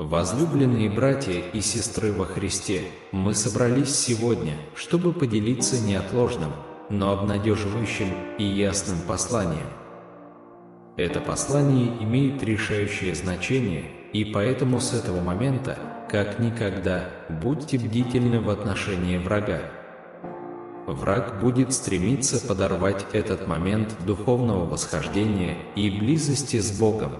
Возлюбленные братья и сестры во Христе, мы собрались сегодня, чтобы поделиться неотложным, но обнадеживающим и ясным посланием. Это послание имеет решающее значение, и поэтому с этого момента, как никогда, будьте бдительны в отношении врага. Враг будет стремиться подорвать этот момент духовного восхождения и близости с Богом.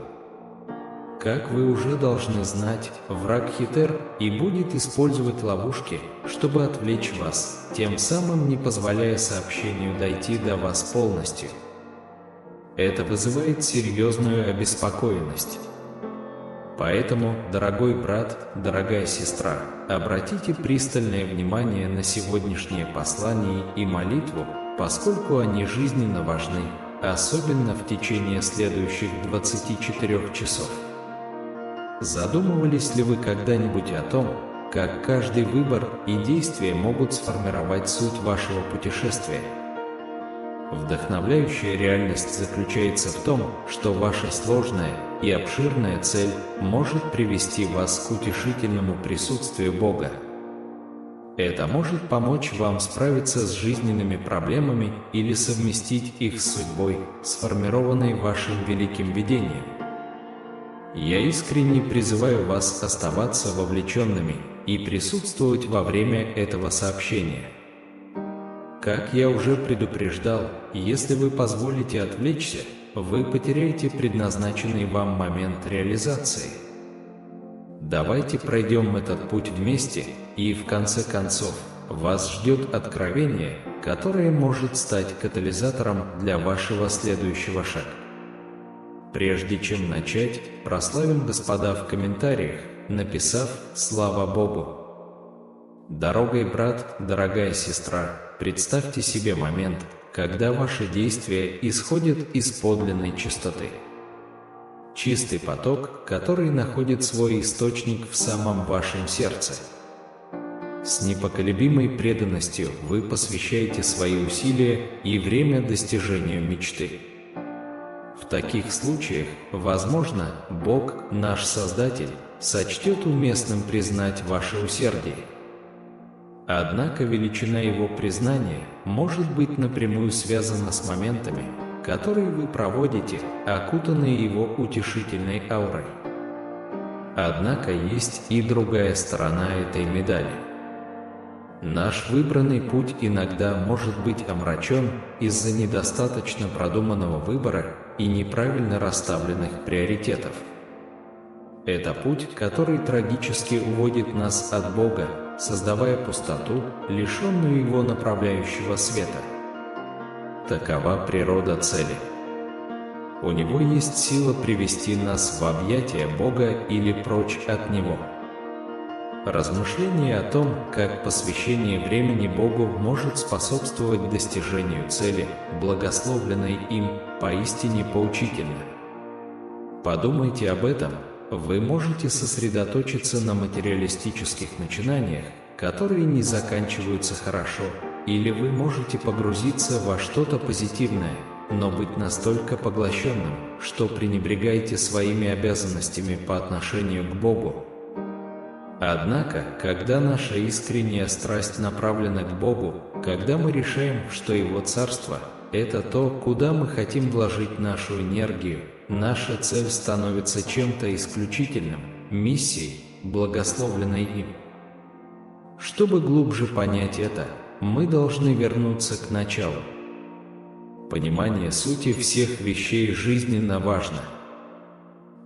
Как вы уже должны знать, враг хитр и будет использовать ловушки, чтобы отвлечь вас, тем самым не позволяя сообщению дойти до вас полностью. Это вызывает серьезную обеспокоенность. Поэтому, дорогой брат, дорогая сестра, обратите пристальное внимание на сегодняшнее послание и молитву, поскольку они жизненно важны, особенно в течение следующих 24 часов. Задумывались ли вы когда-нибудь о том, как каждый выбор и действие могут сформировать суть вашего путешествия? Вдохновляющая реальность заключается в том, что ваша сложная и обширная цель может привести вас к утешительному присутствию Бога. Это может помочь вам справиться с жизненными проблемами или совместить их с судьбой, сформированной вашим великим видением. Я искренне призываю вас оставаться вовлеченными и присутствовать во время этого сообщения. Как я уже предупреждал, если вы позволите отвлечься, вы потеряете предназначенный вам момент реализации. Давайте пройдем этот путь вместе, и в конце концов, вас ждет откровение, которое может стать катализатором для вашего следующего шага. Прежде чем начать, прославим Господа в комментариях, написав «Слава Богу». Дорогой брат, дорогая сестра, представьте себе момент, когда ваши действия исходят из подлинной чистоты. Чистый поток, который находит свой источник в самом вашем сердце. С непоколебимой преданностью вы посвящаете свои усилия и время достижению мечты. В таких случаях, возможно, Бог, наш Создатель, сочтет уместным признать ваше усердие. Однако величина Его признания может быть напрямую связана с моментами, которые вы проводите, окутанные Его утешительной аурой. Однако есть и другая сторона этой медали. Наш выбранный путь иногда может быть омрачен из-за недостаточно продуманного выбора и неправильно расставленных приоритетов. Это путь, который трагически уводит нас от Бога, создавая пустоту, лишенную Его направляющего света. Такова природа цели. У Него есть сила привести нас в объятия Бога или прочь от Него. Размышление о том, как посвящение времени Богу может способствовать достижению цели, благословленной им, поистине поучительно. Подумайте об этом. Вы можете сосредоточиться на материалистических начинаниях, которые не заканчиваются хорошо, или вы можете погрузиться во что-то позитивное, но быть настолько поглощенным, что пренебрегаете своими обязанностями по отношению к Богу. Однако, когда наша искренняя страсть направлена к Богу, когда мы решаем, что Его Царство – это то, куда мы хотим вложить нашу энергию, наша цель становится чем-то исключительным, миссией, благословленной им. Чтобы глубже понять это, мы должны вернуться к началу. Понимание сути всех вещей жизненно важно.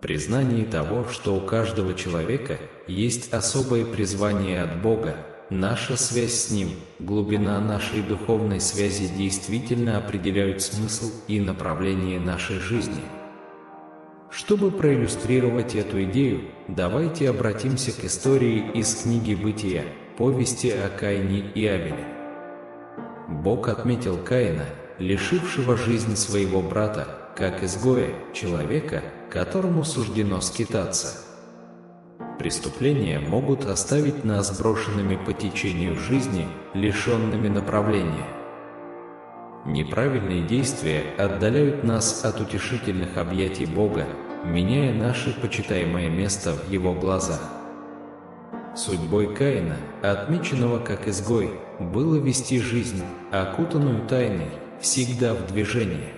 Признание того, что у каждого человека есть особое призвание от Бога, наша связь с Ним, глубина нашей духовной связи действительно определяют смысл и направление нашей жизни. Чтобы проиллюстрировать эту идею, давайте обратимся к истории из книги «Бытия», повести о Каине и Авеле. Бог отметил Каина, лишившего жизни своего брата, как изгоя, человека, которому суждено скитаться. Преступления могут оставить нас брошенными по течению жизни, лишенными направления. Неправильные действия отдаляют нас от утешительных объятий Бога, меняя наше почитаемое место в Его глазах. Судьбой Каина, отмеченного как изгой, было вести жизнь, окутанную тайной, всегда в движении.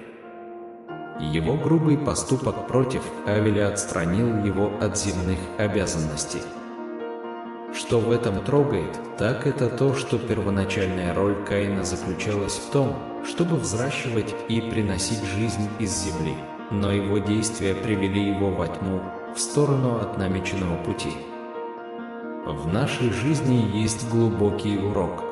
Его грубый поступок против Авеля отстранил его от земных обязанностей. Что в этом трогает, так это то, что первоначальная роль Каина заключалась в том, чтобы взращивать и приносить жизнь из земли, но его действия привели его во тьму, в сторону от намеченного пути. В нашей жизни есть глубокий урок.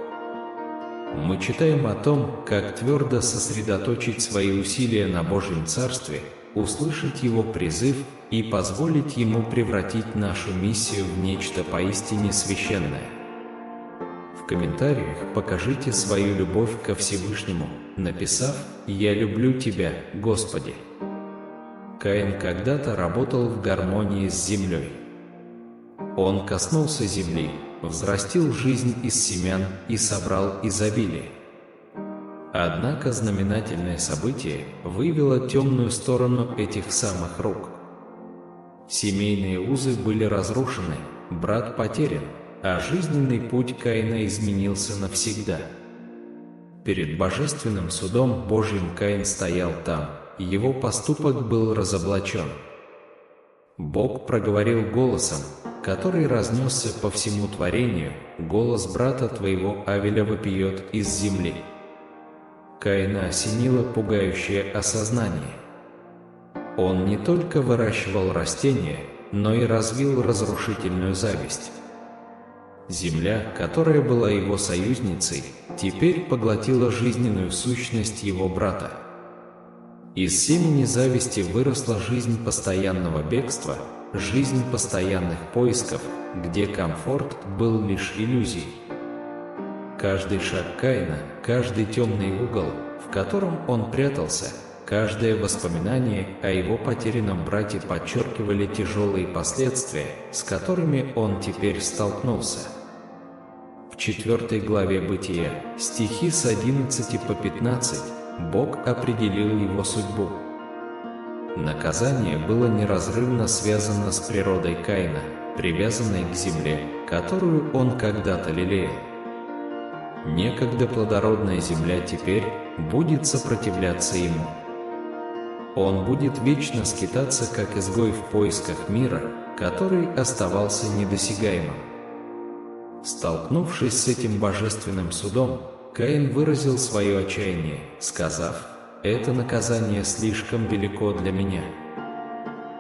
Мы читаем о том, как твердо сосредоточить свои усилия на Божьем Царстве, услышать Его призыв и позволить Ему превратить нашу миссию в нечто поистине священное. В комментариях покажите свою любовь ко Всевышнему, написав «Я люблю Тебя, Господи». Каин когда-то работал в гармонии с землей. Он коснулся земли, взрастил жизнь из семян и собрал изобилие. Однако знаменательное событие выявило темную сторону этих самых рук. Семейные узы были разрушены, брат потерян, а жизненный путь Каина изменился навсегда. Перед божественным судом Божьим Каин стоял там, его поступок был разоблачен. Бог проговорил голосом, который разнесся по всему творению: «Голос брата твоего Авеля вопиет из земли». Каина осенило пугающее осознание. Он не только выращивал растения, но и развил разрушительную зависть. Земля, которая была его союзницей, теперь поглотила жизненную сущность его брата. Из семени зависти выросла жизнь постоянного бегства, жизнь постоянных поисков, где комфорт был лишь иллюзией. Каждый шаг Каина, каждый темный угол, в котором он прятался, каждое воспоминание о его потерянном брате подчеркивали тяжелые последствия, с которыми он теперь столкнулся. В 4 главе Бытия, стихи с 11 по 15, Бог определил его судьбу. Наказание было неразрывно связано с природой Каина, привязанной к земле, которую он когда-то лелеял. Некогда плодородная земля теперь будет сопротивляться ему. Он будет вечно скитаться, как изгой в поисках мира, который оставался недосягаемым. Столкнувшись с этим божественным судом, Каин выразил свое отчаяние, сказав: «Это наказание слишком велико для меня».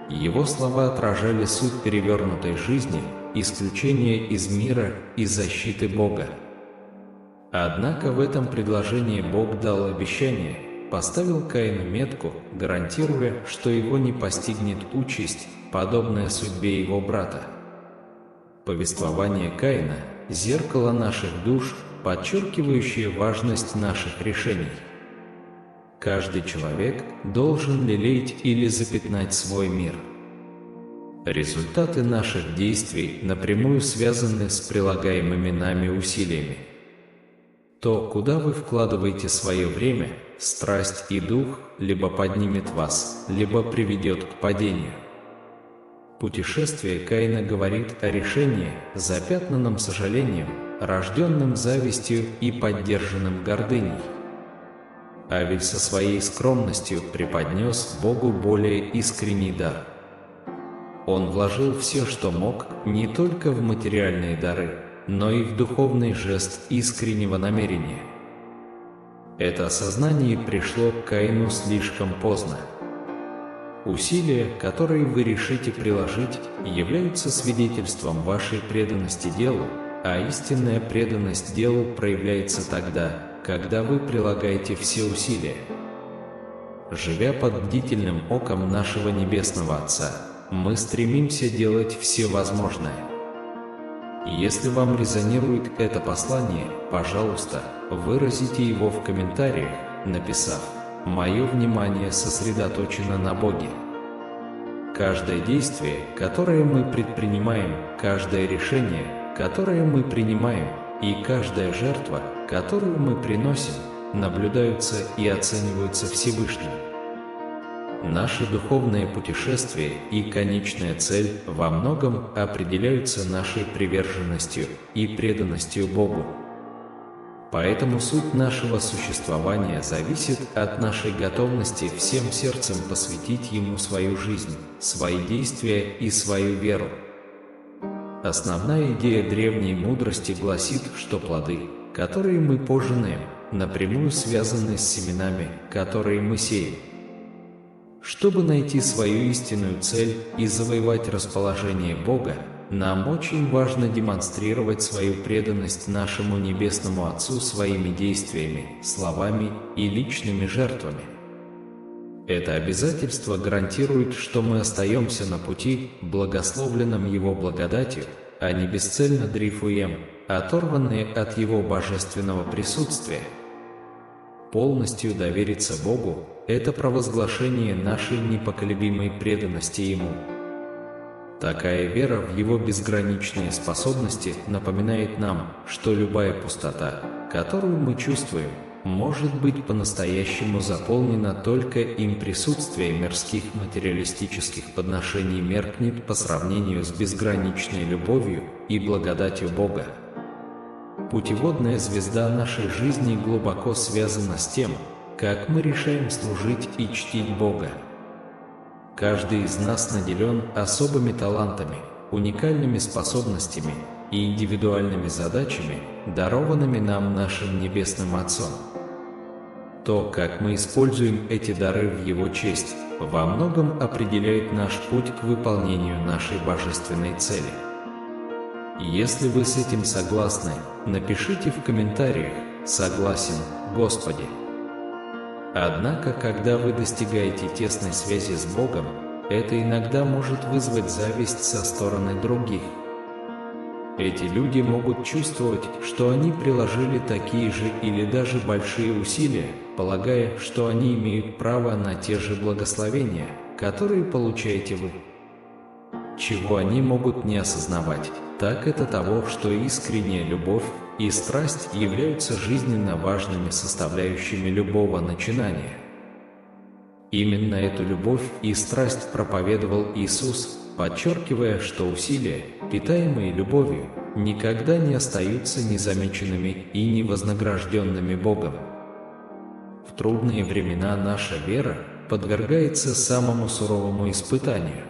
Его слова отражали суть перевернутой жизни, исключения из мира и защиты Бога. Однако в этом предложении Бог дал обещание, поставил Каину метку, гарантируя, что его не постигнет участь, подобная судьбе его брата. Повествование Каина – зеркало наших душ, подчеркивающее важность наших решений. Каждый человек должен лелеять или запятнать свой мир. Результаты наших действий напрямую связаны с прилагаемыми нами усилиями. То, куда вы вкладываете свое время, страсть и дух, либо поднимет вас, либо приведет к падению. Путешествие Каина говорит о решении, запятнанном сожалением, рожденным завистью и поддержанным гордыней. Авель со своей скромностью преподнес Богу более искренний дар. Он вложил все, что мог, не только в материальные дары, но и в духовный жест искреннего намерения. Это осознание пришло к Каину слишком поздно. Усилия, которые вы решите приложить, являются свидетельством вашей преданности делу, а истинная преданность делу проявляется тогда, когда вы прилагаете все усилия. Живя под бдительным оком нашего Небесного Отца, мы стремимся делать все возможное. Если вам резонирует это послание, пожалуйста, выразите его в комментариях, написав: «Мое внимание сосредоточено на Боге». Каждое действие, которое мы предпринимаем, каждое решение, которое мы принимаем, и каждая жертва, которую мы приносим, наблюдаются и оцениваются Всевышним. Наше духовное путешествие и конечная цель во многом определяются нашей приверженностью и преданностью Богу. Поэтому суть нашего существования зависит от нашей готовности всем сердцем посвятить Ему свою жизнь, свои действия и свою веру. Основная идея древней мудрости гласит, что плоды, которые мы пожинаем, напрямую связаны с семенами, которые мы сеем. Чтобы найти свою истинную цель и завоевать расположение Бога, нам очень важно демонстрировать свою преданность нашему Небесному Отцу своими действиями, словами и личными жертвами. Это обязательство гарантирует, что мы остаемся на пути, благословленном Его благодатью, а не бесцельно дрейфуем, оторванные от Его божественного присутствия. Полностью довериться Богу – это провозглашение нашей непоколебимой преданности Ему. Такая вера в Его безграничные способности напоминает нам, что любая пустота, которую мы чувствуем, может быть по-настоящему заполнена только им. Присутствие мирских материалистических подношений меркнет по сравнению с безграничной любовью и благодатью Бога. Путеводная звезда нашей жизни глубоко связана с тем, как мы решаем служить и чтить Бога. Каждый из нас наделен особыми талантами, уникальными способностями и индивидуальными задачами, дарованными нам нашим Небесным Отцом. То, как мы используем эти дары в Его честь, во многом определяет наш путь к выполнению нашей божественной цели. Если вы с этим согласны, напишите в комментариях «Согласен, Господи». Однако, когда вы достигаете тесной связи с Богом, это иногда может вызвать зависть со стороны других. Эти люди могут чувствовать, что они приложили такие же или даже большие усилия, полагая, что они имеют право на те же благословения, которые получаете вы. Чего они могут не осознавать, так это того, что искренняя любовь и страсть являются жизненно важными составляющими любого начинания. Именно эту любовь и страсть проповедовал Иисус, подчеркивая, что усилия, питаемые любовью, никогда не остаются незамеченными и невознагражденными Богом. В трудные времена наша вера подвергается самому суровому испытанию.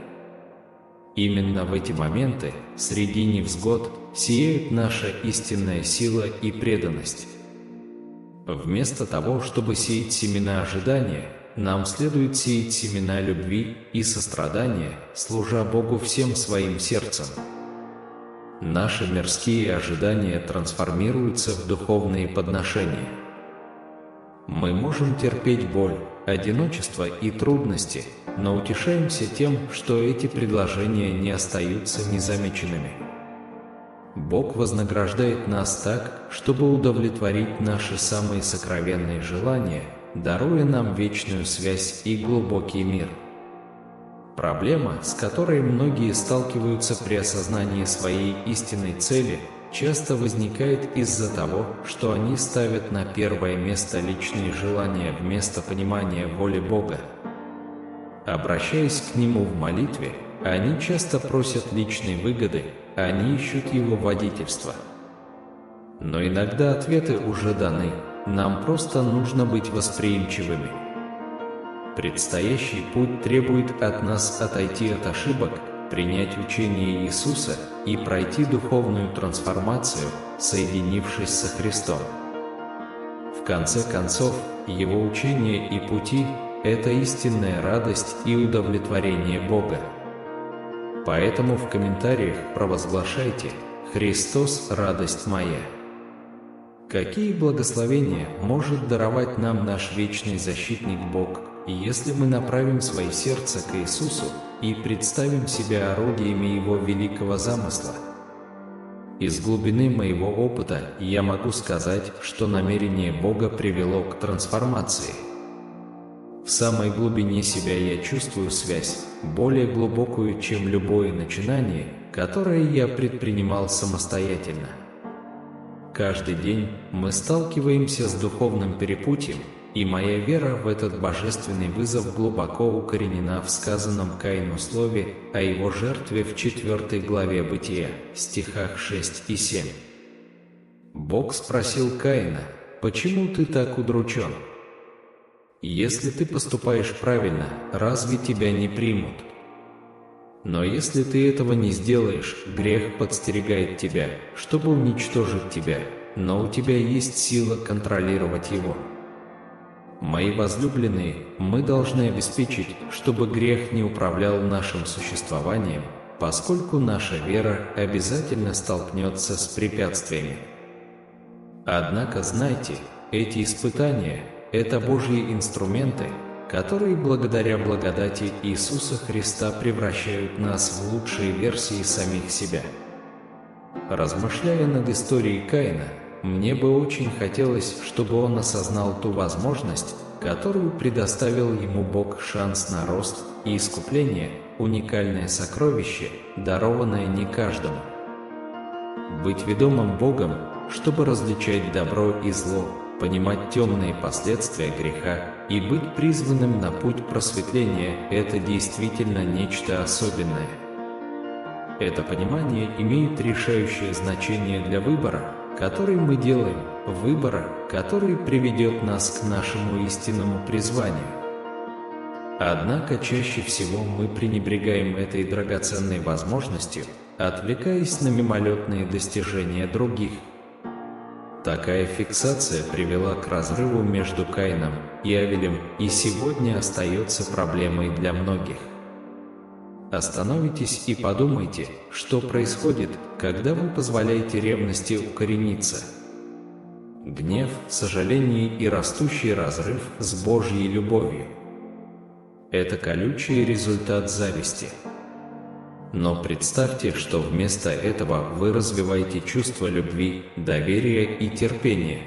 Именно в эти моменты, среди невзгод, сияет наша истинная сила и преданность. Вместо того, чтобы сеять семена ожидания, нам следует сеять семена любви и сострадания, служа Богу всем своим сердцем. Наши мирские ожидания трансформируются в духовные подношения. Мы можем терпеть боль, одиночество и трудности, но утешаемся тем, что эти предложения не остаются незамеченными. Бог вознаграждает нас так, чтобы удовлетворить наши самые сокровенные желания, даруя нам вечную связь и глубокий мир. Проблема, с которой многие сталкиваются при осознании своей истинной цели, часто возникает из-за того, что они ставят на первое место личные желания вместо понимания воли Бога. Обращаясь к Нему в молитве, они часто просят личной выгоды, они ищут Его водительства. Но иногда ответы уже даны, нам просто нужно быть восприимчивыми. Предстоящий путь требует от нас отойти от ошибок, принять учение Иисуса и пройти духовную трансформацию, соединившись со Христом. В конце концов, Его учение и пути – это истинная радость и удовлетворение Бога. Поэтому в комментариях провозглашайте «Христос – радость моя». Какие благословения может даровать нам наш вечный защитник Бог, если мы направим свои сердца к Иисусу и представим себя орудиями Его великого замысла? Из глубины моего опыта я могу сказать, что намерение Бога привело к трансформации. В самой глубине себя я чувствую связь, более глубокую, чем любое начинание, которое я предпринимал самостоятельно. Каждый день мы сталкиваемся с духовным перепутьем, и моя вера в этот божественный вызов глубоко укоренена в сказанном Каину слове о его жертве в 4 главе Бытия, стихах 6 и 7. Бог спросил Каина: «Почему ты так удручен? Если ты поступаешь правильно, разве тебя не примут? Но если ты этого не сделаешь, грех подстерегает тебя, чтобы уничтожить тебя, но у тебя есть сила контролировать его». Мои возлюбленные, мы должны обеспечить, чтобы грех не управлял нашим существованием, поскольку наша вера обязательно столкнется с препятствиями. Однако знайте, эти испытания – это Божьи инструменты, которые благодаря благодати Иисуса Христа превращают нас в лучшие версии самих себя. Размышляя над историей Каина, мне бы очень хотелось, чтобы он осознал ту возможность, которую предоставил ему Бог, шанс на рост и искупление, уникальное сокровище, дарованное не каждому. Быть ведомым Богом, чтобы различать добро и зло, понимать темные последствия греха и быть призванным на путь просветления – это действительно нечто особенное. Это понимание имеет решающее значение для выбора, который мы делаем, выбора, который приведет нас к нашему истинному призванию. Однако чаще всего мы пренебрегаем этой драгоценной возможностью, отвлекаясь на мимолетные достижения других. Такая фиксация привела к разрыву между Каином и Авелем и сегодня остается проблемой для многих. Остановитесь и подумайте, что происходит, когда вы позволяете ревности укорениться. Гнев, сожаление и растущий разрыв с Божьей любовью. Это колючий результат зависти. Но представьте, что вместо этого вы развиваете чувство любви, доверия и терпения.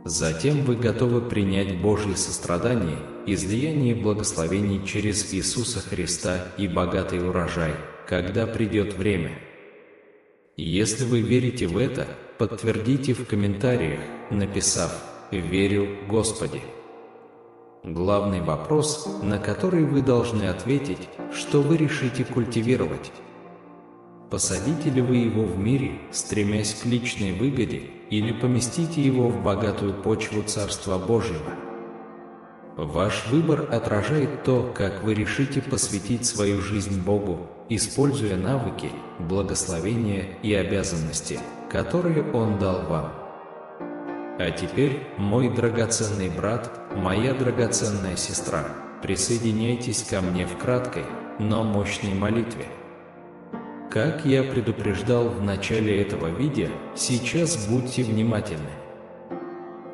Затем вы готовы принять Божье сострадание, излияние благословений через Иисуса Христа и богатый урожай, когда придет время. Если вы верите в это, подтвердите в комментариях, написав «Верю, Господи». Главный вопрос, на который вы должны ответить, что вы решите культивировать. Посадите ли вы его в мире, стремясь к личной выгоде, или поместите его в богатую почву Царства Божьего? Ваш выбор отражает то, как вы решите посвятить свою жизнь Богу, используя навыки, благословения и обязанности, которые Он дал вам. А теперь, мой драгоценный брат, моя драгоценная сестра, присоединяйтесь ко мне в краткой, но мощной молитве. Как я предупреждал в начале этого видео, сейчас будьте внимательны.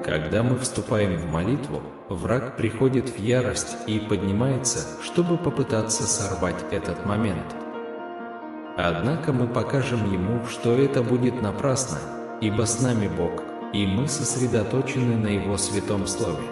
Когда мы вступаем в молитву, враг приходит в ярость и поднимается, чтобы попытаться сорвать этот момент. Однако мы покажем ему, что это будет напрасно, ибо с нами Бог, и мы сосредоточены на Его святом Слове.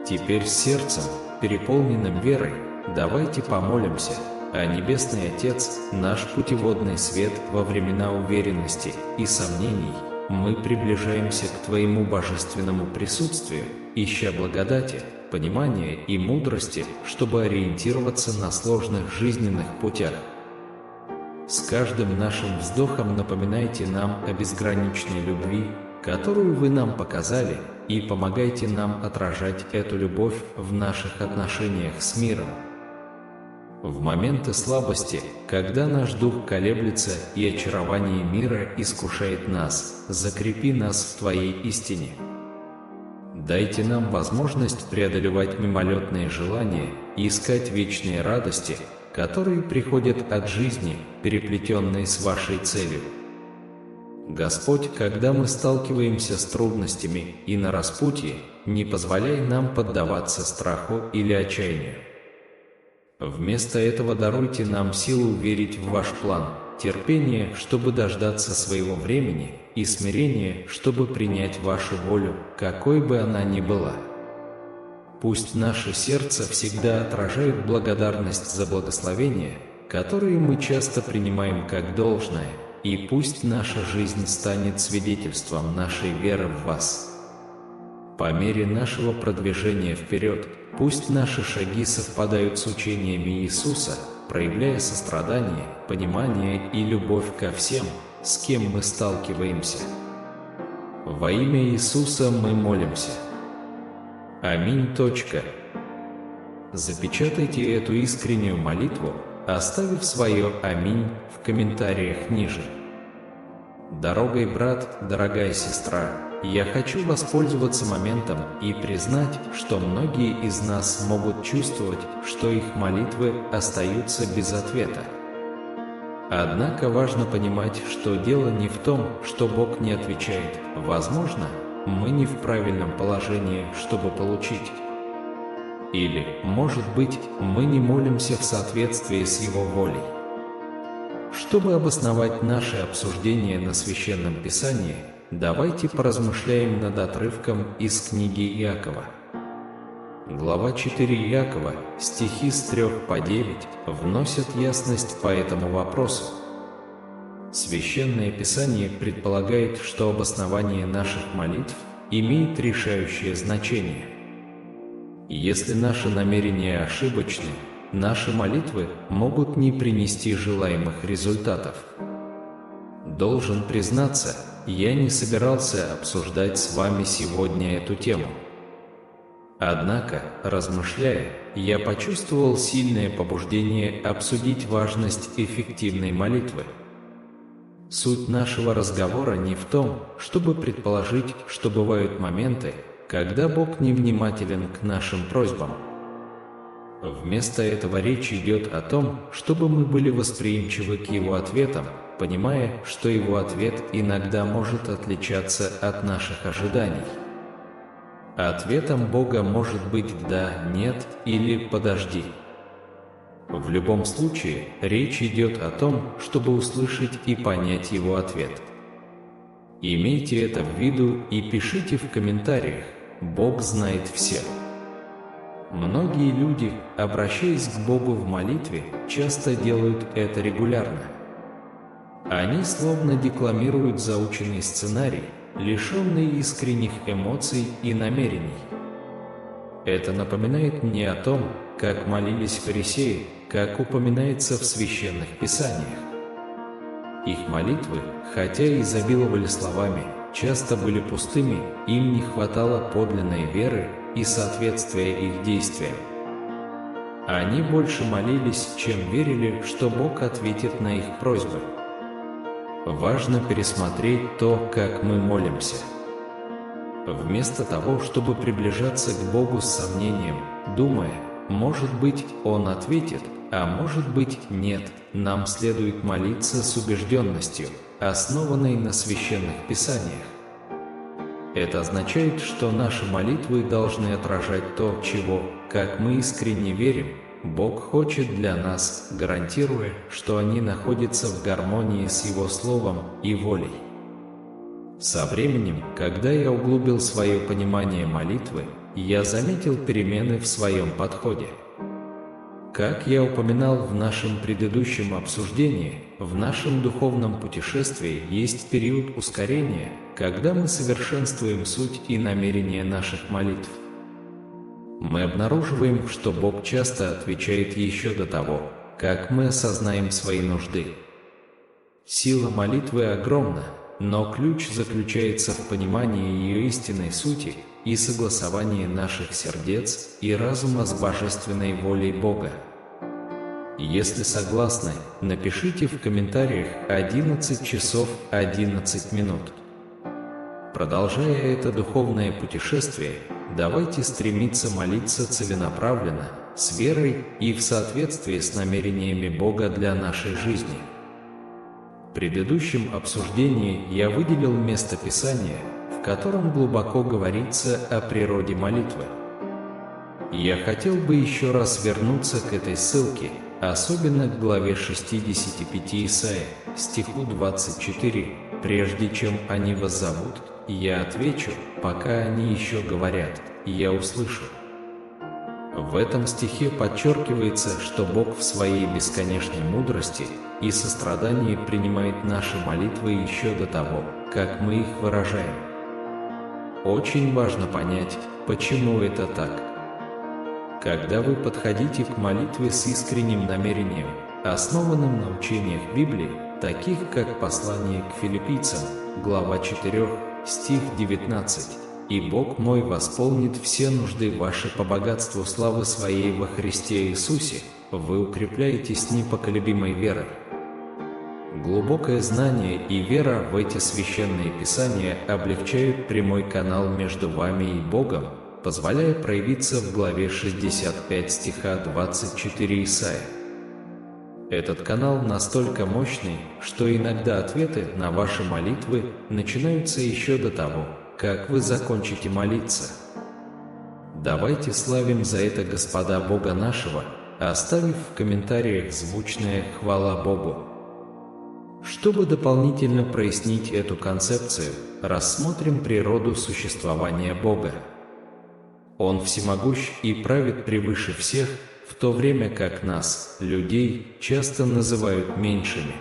Теперь с сердцем, переполненным верой, давайте помолимся. А Небесный Отец, наш путеводный свет во времена уверенности и сомнений, мы приближаемся к Твоему божественному присутствию, ища благодати, понимания и мудрости, чтобы ориентироваться на сложных жизненных путях. С каждым нашим вздохом напоминайте нам о безграничной любви, которую Вы нам показали, и помогайте нам отражать эту любовь в наших отношениях с миром. В моменты слабости, когда наш дух колеблется и очарование мира искушает нас, закрепи нас в Твоей истине. Дайте нам возможность преодолевать мимолетные желания и искать вечные радости, которые приходят от жизни, переплетенной с Вашей целью. Господь, когда мы сталкиваемся с трудностями и на распутье, не позволяй нам поддаваться страху или отчаянию. Вместо этого даруйте нам силу верить в Ваш план, терпение, чтобы дождаться своего времени, и смирение, чтобы принять Вашу волю, какой бы она ни была. Пусть наше сердце всегда отражает благодарность за благословения, которые мы часто принимаем как должное, и пусть наша жизнь станет свидетельством нашей веры в Вас. По мере нашего продвижения вперед, пусть наши шаги совпадают с учениями Иисуса, проявляя сострадание, понимание и любовь ко всем, с кем мы сталкиваемся. Во имя Иисуса мы молимся. Аминь. Запечатайте эту искреннюю молитву, оставив свое «Аминь» в комментариях ниже. Дорогой брат, дорогая сестра, я хочу воспользоваться моментом и признать, что многие из нас могут чувствовать, что их молитвы остаются без ответа. Однако важно понимать, что дело не в том, что Бог не отвечает. Возможно, мы не в правильном положении, чтобы получить. Или, может быть, мы не молимся в соответствии с Его волей. Чтобы обосновать наше обсуждение на Священном Писании, давайте поразмышляем над отрывком из книги Иакова. Глава 4 Иакова, стихи с 3 по 9, вносят ясность по этому вопросу. Священное Писание предполагает, что обоснование наших молитв имеет решающее значение. Если наши намерения ошибочны, наши молитвы могут не принести желаемых результатов. Должен признаться, я не собирался обсуждать с вами сегодня эту тему. Однако, размышляя, я почувствовал сильное побуждение обсудить важность эффективной молитвы. Суть нашего разговора не в том, чтобы предположить, что бывают моменты, когда Бог невнимателен к нашим просьбам. Вместо этого речь идет о том, чтобы мы были восприимчивы к Его ответам, понимая, что Его ответ иногда может отличаться от наших ожиданий. Ответом Бога может быть «да», «нет» или «подожди». В любом случае, речь идет о том, чтобы услышать и понять Его ответ. Имейте это в виду и пишите в комментариях: Бог знает все. Многие люди, обращаясь к Богу в молитве, часто делают это регулярно. Они словно декламируют заученный сценарий, лишенный искренних эмоций и намерений. Это напоминает мне о том, как молились фарисеи, как упоминается в священных писаниях. Их молитвы, хотя и изобиловали словами, часто были пустыми, им не хватало подлинной веры и соответствия их действиям. Они больше молились, чем верили, что Бог ответит на их просьбы. Важно пересмотреть то, как мы молимся. Вместо того, чтобы приближаться к Богу с сомнением, думая, может быть, Он ответит, а может быть, нет, нам следует молиться с убежденностью, основанной на священных писаниях. Это означает, что наши молитвы должны отражать то, чего, как мы искренне верим, Бог хочет для нас, гарантируя, что они находятся в гармонии с Его Словом и волей. Со временем, когда я углубил свое понимание молитвы, я заметил перемены в своем подходе. Как я упоминал в нашем предыдущем обсуждении, в нашем духовном путешествии есть период ускорения, когда мы совершенствуем суть и намерение наших молитв. Мы обнаруживаем, что Бог часто отвечает еще до того, как мы осознаем свои нужды. Сила молитвы огромна, но ключ заключается в понимании ее истинной сути и согласовании наших сердец и разума с божественной волей Бога. Если согласны, напишите в комментариях 11 часов 11 минут. Продолжая это духовное путешествие, давайте стремиться молиться целенаправленно, с верой и в соответствии с намерениями Бога для нашей жизни. В предыдущем обсуждении я выделил место Писания, в котором глубоко говорится о природе молитвы. Я хотел бы еще раз вернуться к этой ссылке, особенно к главе 65 Исаия, стиху 24, «Прежде чем они вас зовут, я отвечу, пока они еще говорят, я услышу». В этом стихе подчеркивается, что Бог в своей бесконечной мудрости и сострадании принимает наши молитвы еще до того, как мы их выражаем. Очень важно понять, почему это так. Когда вы подходите к молитве с искренним намерением, основанным на учениях Библии, таких как послание к филиппийцам, глава 4, стих 19, «И Бог мой восполнит все нужды ваши по богатству славы Своей во Христе Иисусе», вы укрепляетесь непоколебимой верой. Глубокое знание и вера в эти священные писания облегчают прямой канал между вами и Богом, позволяя проявиться в главе 65 стиха 24 Исаия. Этот канал настолько мощный, что иногда ответы на ваши молитвы начинаются еще до того, как вы закончите молиться. Давайте славим за это Господа Бога нашего, оставив в комментариях звучное «Хвала Богу». Чтобы дополнительно прояснить эту концепцию, рассмотрим природу существования Бога. Он всемогущ и правит превыше всех, в то время как нас, людей, часто называют меньшими.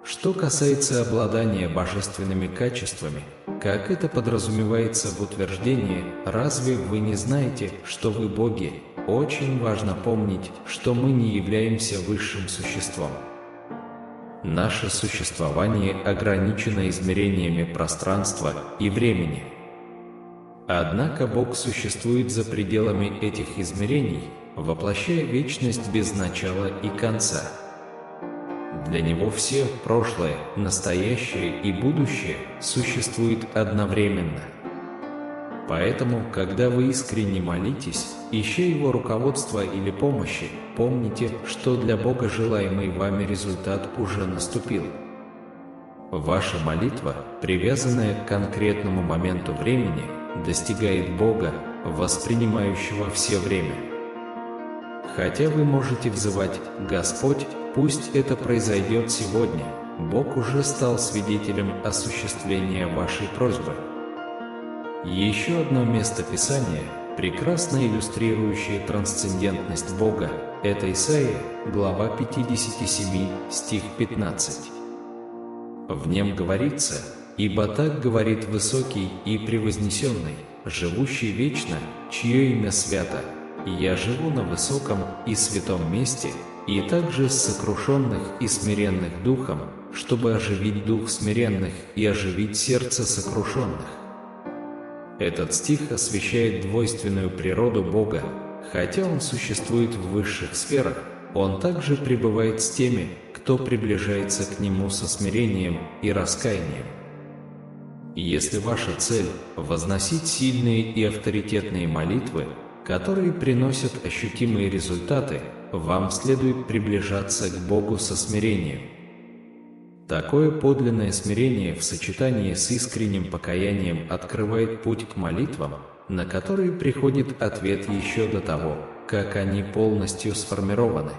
Что касается обладания божественными качествами, как это подразумевается в утверждении «Разве вы не знаете, что вы боги?», очень важно помнить, что мы не являемся высшим существом. Наше существование ограничено измерениями пространства и времени. Однако Бог существует за пределами этих измерений, воплощая вечность без начала и конца. Для Него все прошлое, настоящее и будущее существует одновременно. Поэтому, когда вы искренне молитесь, ища Его руководства или помощи, помните, что для Бога желаемый вами результат уже наступил. Ваша молитва, привязанная к конкретному моменту времени, достигает Бога, воспринимающего все время. Хотя вы можете взывать «Господь, пусть это произойдет сегодня», Бог уже стал свидетелем осуществления вашей просьбы. Еще одно место Писания, прекрасно иллюстрирующее трансцендентность Бога, это Исаия, глава 57, стих 15. В нем говорится: «Ибо так говорит высокий и превознесенный, живущий вечно, чье имя свято, и я живу на высоком и святом месте, и также с сокрушенных и смиренных духом, чтобы оживить дух смиренных и оживить сердце сокрушенных». Этот стих освещает двойственную природу Бога. Хотя Он существует в высших сферах, Он также пребывает с теми, кто приближается к Нему со смирением и раскаянием. Если ваша цель – возносить сильные и авторитетные молитвы, которые приносят ощутимые результаты, вам следует приближаться к Богу со смирением. Такое подлинное смирение в сочетании с искренним покаянием открывает путь к молитвам, на которые приходит ответ еще до того, как они полностью сформированы.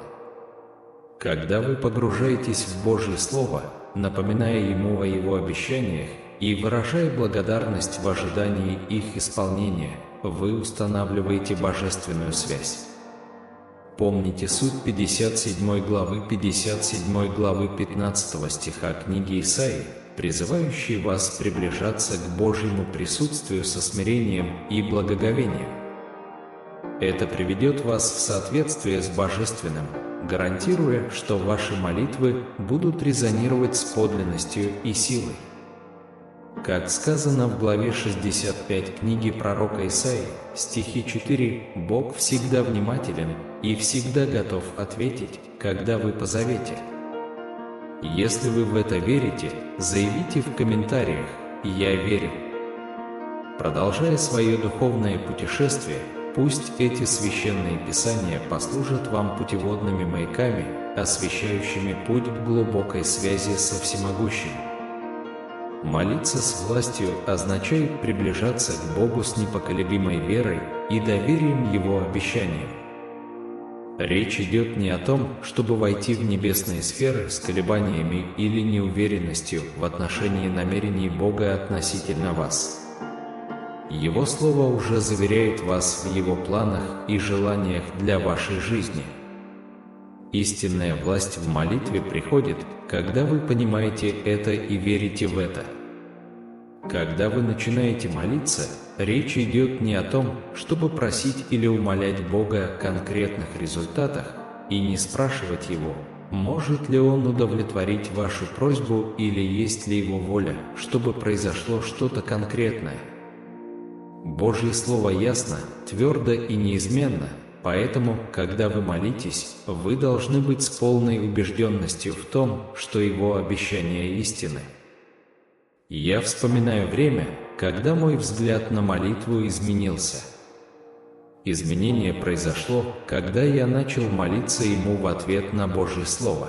Когда вы погружаетесь в Божье Слово, напоминая Ему о Его обещаниях и выражая благодарность в ожидании их исполнения, вы устанавливаете божественную связь. Помните суть 57 главы 15 стиха книги Исаии, призывающей вас приближаться к Божьему присутствию со смирением и благоговением. Это приведет вас в соответствие с Божественным, гарантируя, что ваши молитвы будут резонировать с подлинностью и силой. Как сказано в главе 65 книги пророка Исаии, стихи 4, «Бог всегда внимателен и всегда готов ответить, когда вы позовете». Если вы в это верите, заявите в комментариях «Я верю». Продолжая свое духовное путешествие, пусть эти священные писания послужат вам путеводными маяками, освещающими путь к глубокой связи со Всемогущим. Молиться с властью означает приближаться к Богу с непоколебимой верой и доверием Его обещаниям. Речь идет не о том, чтобы войти в небесные сферы с колебаниями или неуверенностью в отношении намерений Бога относительно вас. Его Слово уже заверяет вас в Его планах и желаниях для вашей жизни. Истинная власть в молитве приходит, когда вы понимаете это и верите в это. Когда вы начинаете молиться, речь идет не о том, чтобы просить или умолять Бога о конкретных результатах, и не спрашивать Его, может ли Он удовлетворить вашу просьбу или есть ли Его воля, чтобы произошло что-то конкретное. Божье Слово ясно, твердо и неизменно, поэтому, когда вы молитесь, вы должны быть с полной убежденностью в том, что Его обещания истинны. Я вспоминаю время, когда мой взгляд на молитву изменился. Изменение произошло, когда я начал молиться Ему в ответ на Божье Слово.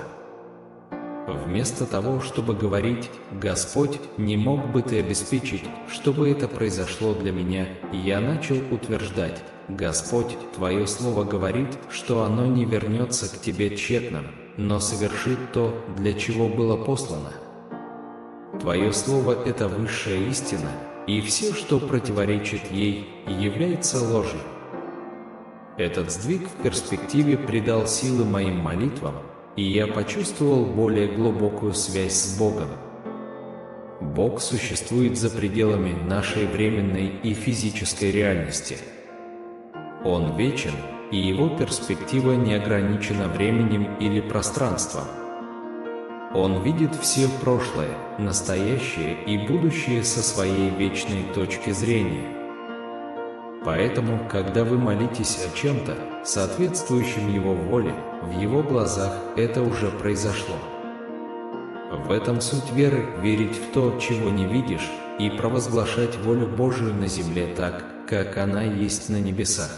Вместо того, чтобы говорить «Господь, не мог бы Ты обеспечить, чтобы это произошло для меня», я начал утверждать «Господь, Твое Слово говорит, что оно не вернется к Тебе тщетным, но совершит то, для чего было послано. Твое Слово – это высшая истина, и все, что противоречит ей, является ложью». Этот сдвиг в перспективе придал силы моим молитвам, и я почувствовал более глубокую связь с Богом. Бог существует за пределами нашей временной и физической реальности. Он вечен, и Его перспектива не ограничена временем или пространством. Он видит все прошлое, настоящее и будущее со своей вечной точки зрения. Поэтому, когда вы молитесь о чем-то, соответствующем Его воле, в Его глазах это уже произошло. В этом суть веры – верить в то, чего не видишь, и провозглашать волю Божию на земле так, как она есть на небесах.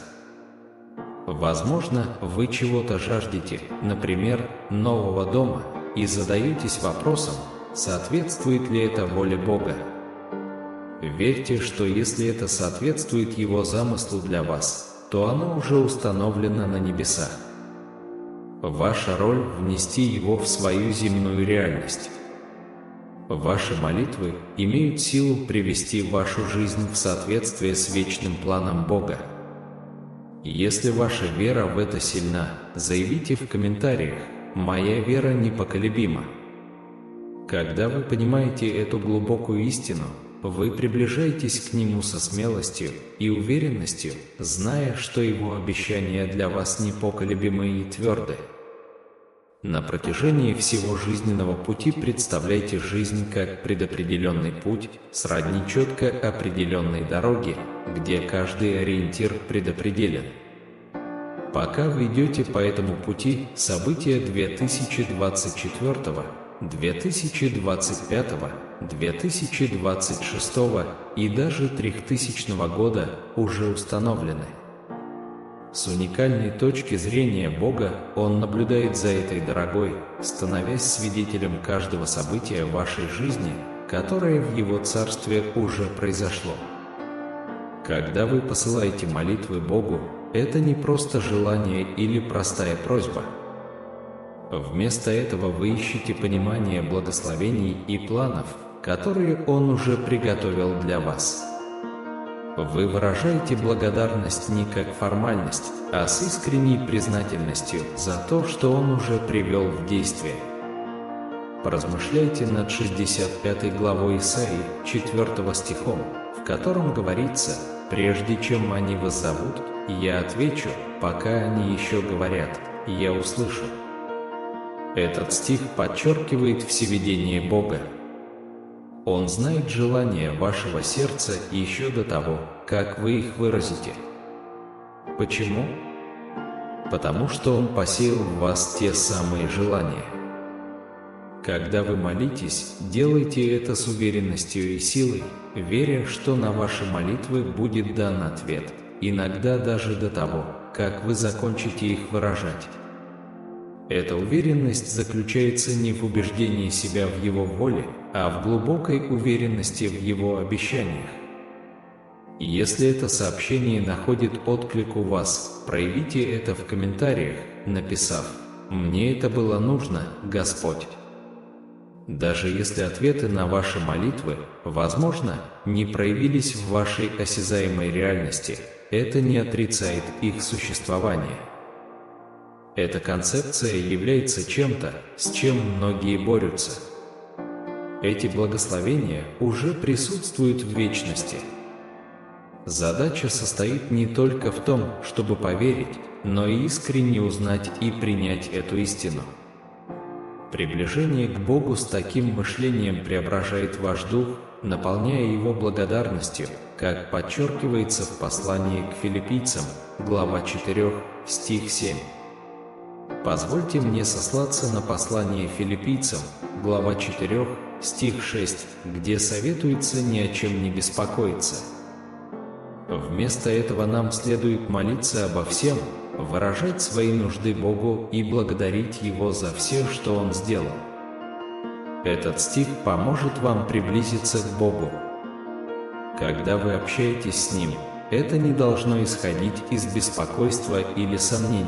Возможно, вы чего-то жаждете, например, нового дома, и задаетесь вопросом, соответствует ли это воле Бога. Верьте, что если это соответствует Его замыслу для вас, то оно уже установлено на небесах. Ваша роль – внести его в свою земную реальность. Ваши молитвы имеют силу привести вашу жизнь в соответствие с вечным планом Бога. Если ваша вера в это сильна, заявите в комментариях: «Моя вера непоколебима». Когда вы понимаете эту глубокую истину, вы приближаетесь к Нему со смелостью и уверенностью, зная, что Его обещания для вас непоколебимы и тверды. На протяжении всего жизненного пути представляйте жизнь как предопределенный путь, сродни четко определенной дороге, где каждый ориентир предопределен. Пока вы идете по этому пути, события 2024, 2025, 2026 и даже 3000 года уже установлены. С уникальной точки зрения Бога, Он наблюдает за этой дорогой, становясь свидетелем каждого события в вашей жизни, которое в Его Царстве уже произошло. Когда вы посылаете молитвы Богу, это не просто желание или простая просьба. Вместо этого вы ищете понимание благословений и планов, которые Он уже приготовил для вас. Вы выражаете благодарность не как формальность, а с искренней признательностью за то, что Он уже привел в действие. Поразмышляйте над 65 главой Исаии, 4 стихом, в котором говорится: «Прежде чем они вас зовут, я отвечу, пока они еще говорят, я услышу». Этот стих подчеркивает всеведение Бога. Он знает желания вашего сердца еще до того, как вы их выразите. Почему? Потому что Он посеял в вас те самые желания. Когда вы молитесь, делайте это с уверенностью и силой, веря, что на ваши молитвы будет дан ответ, иногда даже до того, как вы закончите их выражать. Эта уверенность заключается не в убеждении себя в Его воле, а в глубокой уверенности в Его обещаниях. Если это сообщение находит отклик у вас, проявите это в комментариях, написав: «Мне это было нужно, Господь». Даже если ответы на ваши молитвы, возможно, не проявились в вашей осязаемой реальности, это не отрицает их существование. Эта концепция является чем-то, с чем многие борются. Эти благословения уже присутствуют в вечности. Задача состоит не только в том, чтобы поверить, но и искренне узнать и принять эту истину. Приближение к Богу с таким мышлением преображает ваш дух, наполняя его благодарностью, как подчеркивается в послании к Филиппийцам, глава 4, стих 7. Позвольте мне сослаться на послание Филиппийцам, глава 4, стих 6, где советуется ни о чем не беспокоиться. Вместо этого нам следует молиться обо всем, выражать свои нужды Богу и благодарить Его за все, что Он сделал. Этот стих поможет вам приблизиться к Богу. Когда вы общаетесь с Ним, это не должно исходить из беспокойства или сомнений.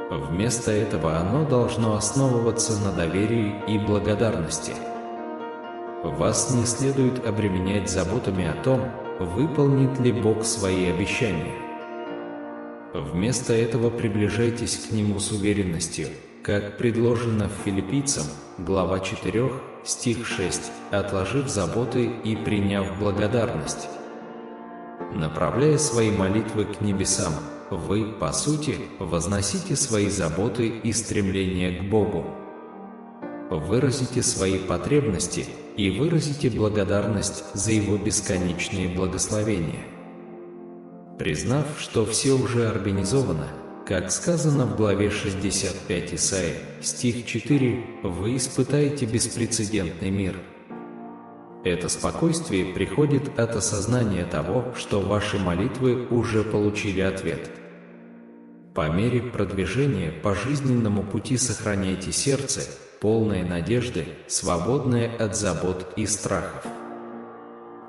Вместо этого оно должно основываться на доверии и благодарности. Вас не следует обременять заботами о том, выполнит ли Бог свои обещания. Вместо этого приближайтесь к Нему с уверенностью, как предложено в Филиппийцам, глава 4, стих 6, отложив заботы и приняв благодарность. Направляя свои молитвы к небесам, вы, по сути, возносите свои заботы и стремления к Богу. Выразите свои потребности и выразите благодарность за Его бесконечные благословения. Признав, что все уже организовано, как сказано в главе 65 Исаии, стих 4, вы испытаете беспрецедентный мир. Это спокойствие приходит от осознания того, что ваши молитвы уже получили ответ. По мере продвижения по жизненному пути сохраняйте сердце, полное надежды, свободное от забот и страхов.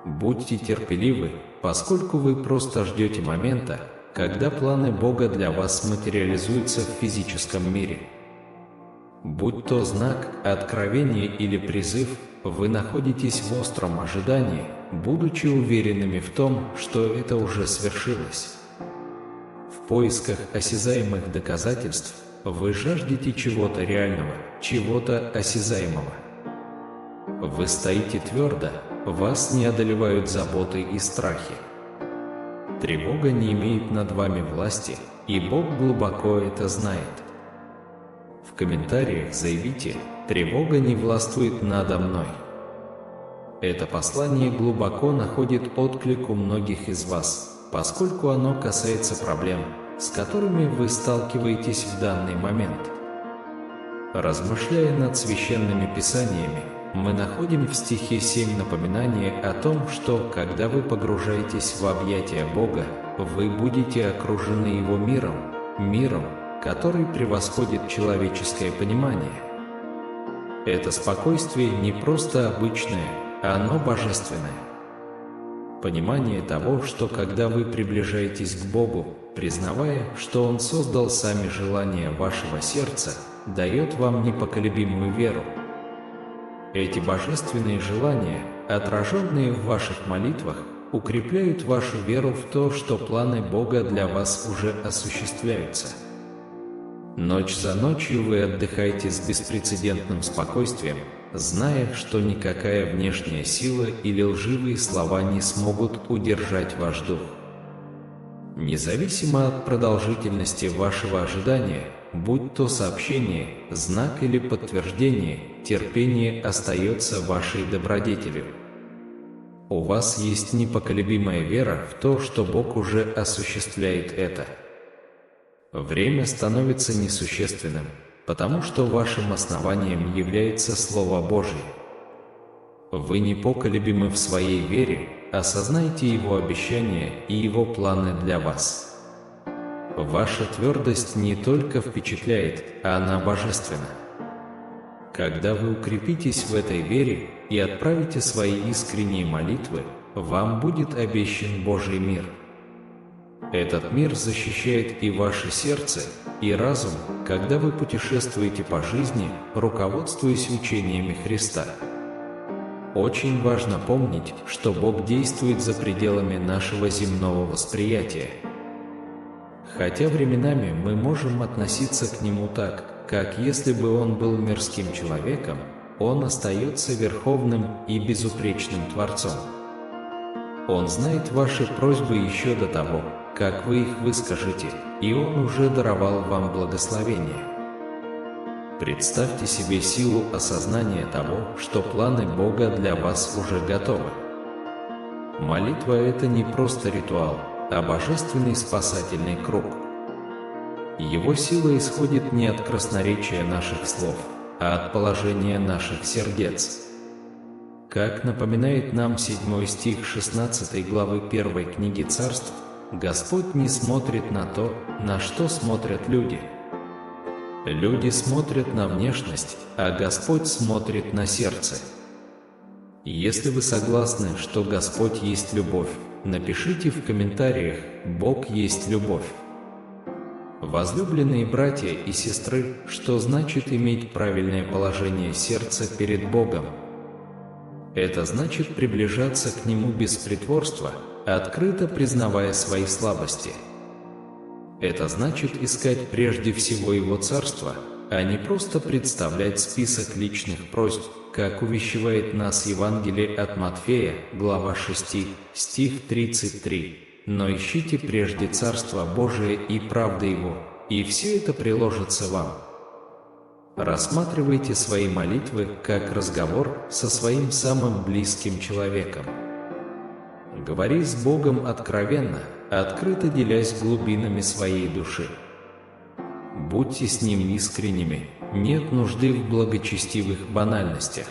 Будьте терпеливы, поскольку вы просто ждете момента, когда планы Бога для вас материализуются в физическом мире. Будь то знак, откровение или призыв, вы находитесь в остром ожидании, будучи уверенными в том, что это уже свершилось. В поисках осязаемых доказательств вы жаждете чего-то реального, чего-то осязаемого. Вы стоите твердо, вас не одолевают заботы и страхи. Тревога не имеет над вами власти, и Бог глубоко это знает. В комментариях заявите: «Тревога не властвует надо мной». Это послание глубоко находит отклик у многих из вас, поскольку оно касается проблем, с которыми вы сталкиваетесь в данный момент. Размышляя над священными писаниями, мы находим в стихе 7 напоминание о том, что, когда вы погружаетесь в объятия Бога, вы будете окружены Его миром, который превосходит человеческое понимание. Это спокойствие не просто обычное, оно божественное. Понимание того, что когда вы приближаетесь к Богу, признавая, что Он создал сами желания вашего сердца, дает вам непоколебимую веру. Эти божественные желания, отраженные в ваших молитвах, укрепляют вашу веру в то, что планы Бога для вас уже осуществляются. Ночь за ночью вы отдыхаете с беспрецедентным спокойствием, зная, что никакая внешняя сила или лживые слова не смогут удержать ваш дух. Независимо от продолжительности вашего ожидания, будь то сообщение, знак или подтверждение, терпение остается вашей добродетелью. У вас есть непоколебимая вера в то, что Бог уже осуществляет это. Время становится несущественным, потому что вашим основанием является Слово Божье. Вы непоколебимы в своей вере, осознайте Его обещания и Его планы для вас. Ваша твердость не только впечатляет, а она божественна. Когда вы укрепитесь в этой вере и отправите свои искренние молитвы, вам будет обещан Божий мир. Этот мир защищает и ваше сердце, и разум, когда вы путешествуете по жизни, руководствуясь учениями Христа. Очень важно помнить, что Бог действует за пределами нашего земного восприятия. Хотя временами мы можем относиться к Нему так, как если бы Он был мирским человеком, Он остается верховным и безупречным Творцом. Он знает ваши просьбы еще до того, как вы их выскажете, и Он уже даровал вам благословение. Представьте себе силу осознания того, что планы Бога для вас уже готовы. Молитва – это не просто ритуал, а божественный спасательный круг. Его сила исходит не от красноречия наших слов, а от положения наших сердец. Как напоминает нам 7 стих 16 главы 1 книги Царств, Господь не смотрит на то, на что смотрят люди. Люди смотрят на внешность, а Господь смотрит на сердце. Если вы согласны, что Господь есть любовь, напишите в комментариях «Бог есть любовь». Возлюбленные братья и сестры, что значит иметь правильное положение сердца перед Богом? Это значит приближаться к Нему без притворства, открыто признавая свои слабости. Это значит искать прежде всего Его Царство, а не просто представлять список личных просьб, как увещевает нас Евангелие от Матфея, глава 6, стих 33. «Но ищите прежде Царство Божие и правды Его, и все это приложится вам». Рассматривайте свои молитвы как разговор со своим самым близким человеком. Говори с Богом откровенно, открыто делясь глубинами своей души. Будьте с Ним искренними, нет нужды в благочестивых банальностях.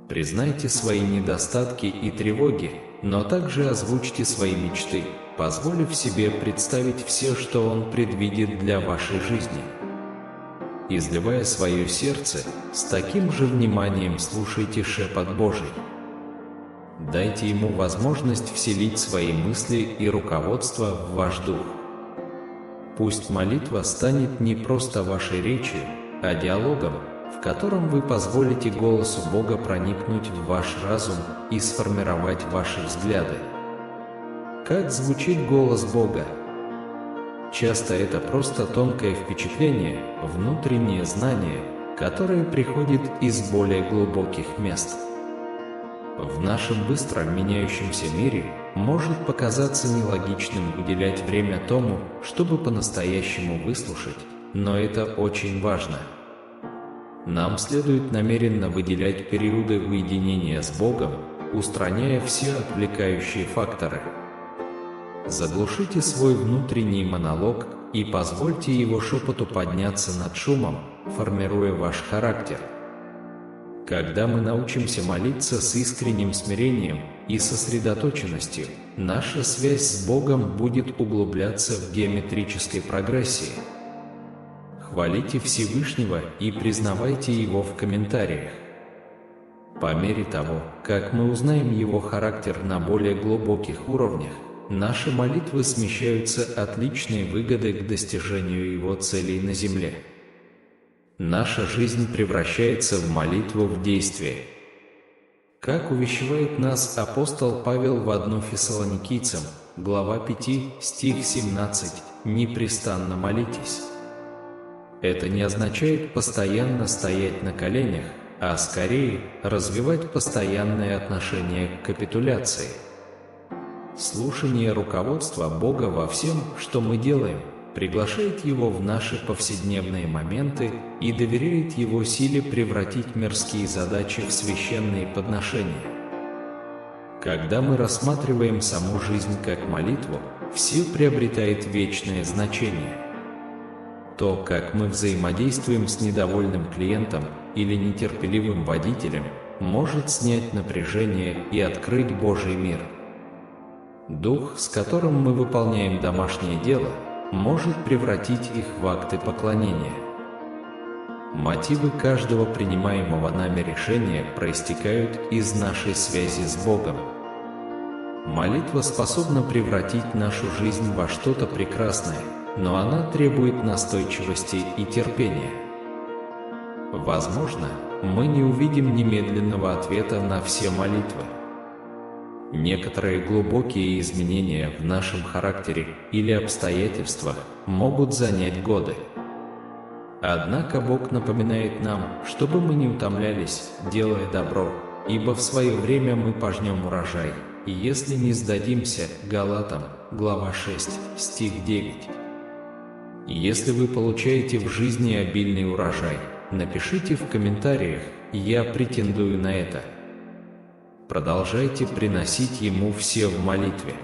Признайте свои недостатки и тревоги, но также озвучьте свои мечты, позволив себе представить все, что Он предвидит для вашей жизни. Изливая свое сердце, с таким же вниманием слушайте шепот Божий. Дайте Ему возможность вселить свои мысли и руководство в ваш дух. Пусть молитва станет не просто вашей речью, а диалогом, в котором вы позволите голосу Бога проникнуть в ваш разум и сформировать ваши взгляды. Как звучит голос Бога? Часто это просто тонкое впечатление, внутреннее знание, которое приходит из более глубоких мест. В нашем быстро меняющемся мире может показаться нелогичным уделять время тому, чтобы по-настоящему выслушать, но это очень важно. Нам следует намеренно выделять периоды уединения с Богом, устраняя все отвлекающие факторы. Заглушите свой внутренний монолог и позвольте его шепоту подняться над шумом, формируя ваш характер. Когда мы научимся молиться с искренним смирением и сосредоточенностью, наша связь с Богом будет углубляться в геометрической прогрессии. Хвалите Всевышнего и признавайте Его в комментариях. По мере того, как мы узнаем Его характер на более глубоких уровнях, наши молитвы смещаются от личной выгоды к достижению Его целей на земле. Наша жизнь превращается в молитву в действие. Как увещевает нас апостол Павел в 1 Фессалоникийцам, глава 5, стих 17, «Непрестанно молитесь». Это не означает постоянно стоять на коленях, а скорее развивать постоянное отношение к капитуляции. Слушание руководства Бога во всем, что мы делаем, приглашает Его в наши повседневные моменты и доверяет Его силе превратить мирские задачи в священные подношения. Когда мы рассматриваем саму жизнь как молитву, все приобретает вечное значение. То, как мы взаимодействуем с недовольным клиентом или нетерпеливым водителем, может снять напряжение и открыть Божий мир. Дух, с которым мы выполняем домашнее дело, может превратить их в акты поклонения. Мотивы каждого принимаемого нами решения проистекают из нашей связи с Богом. Молитва способна превратить нашу жизнь во что-то прекрасное, но она требует настойчивости и терпения. Возможно, мы не увидим немедленного ответа на все молитвы. Некоторые глубокие изменения в нашем характере или обстоятельствах могут занять годы. Однако Бог напоминает нам, чтобы мы не утомлялись, делая добро, ибо в свое время мы пожнем урожай, и если не сдадимся. Галатам, глава 6, стих 9. Если вы получаете в жизни обильный урожай, напишите в комментариях «Я претендую на это». Продолжайте приносить Ему все в молитве.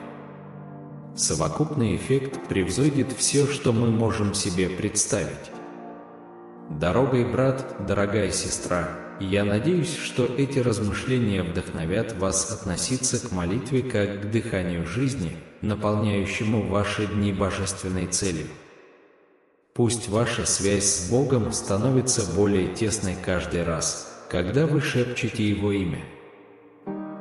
Совокупный эффект превзойдет все, что мы можем себе представить. Дорогой брат, дорогая сестра, я надеюсь, что эти размышления вдохновят вас относиться к молитве как к дыханию жизни, наполняющему ваши дни божественной целью. Пусть ваша связь с Богом становится более тесной каждый раз, когда вы шепчете Его имя.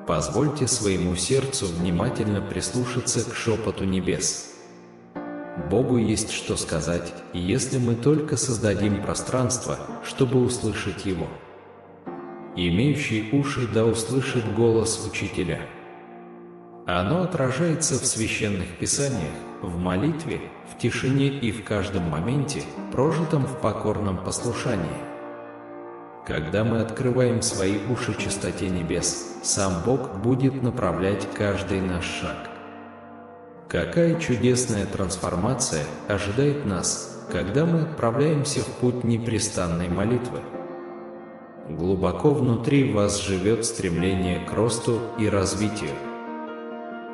Позвольте своему сердцу внимательно прислушаться к шепоту небес. Богу есть что сказать, если мы только создадим пространство, чтобы услышать Его. Имеющий уши да услышит голос Учителя. Оно отражается в священных писаниях, в молитве, в тишине и в каждом моменте, прожитом в покорном послушании. Когда мы открываем свои уши чистоте небес, сам Бог будет направлять каждый наш шаг. Какая чудесная трансформация ожидает нас, когда мы отправляемся в путь непрестанной молитвы. Глубоко внутри вас живет стремление к росту и развитию.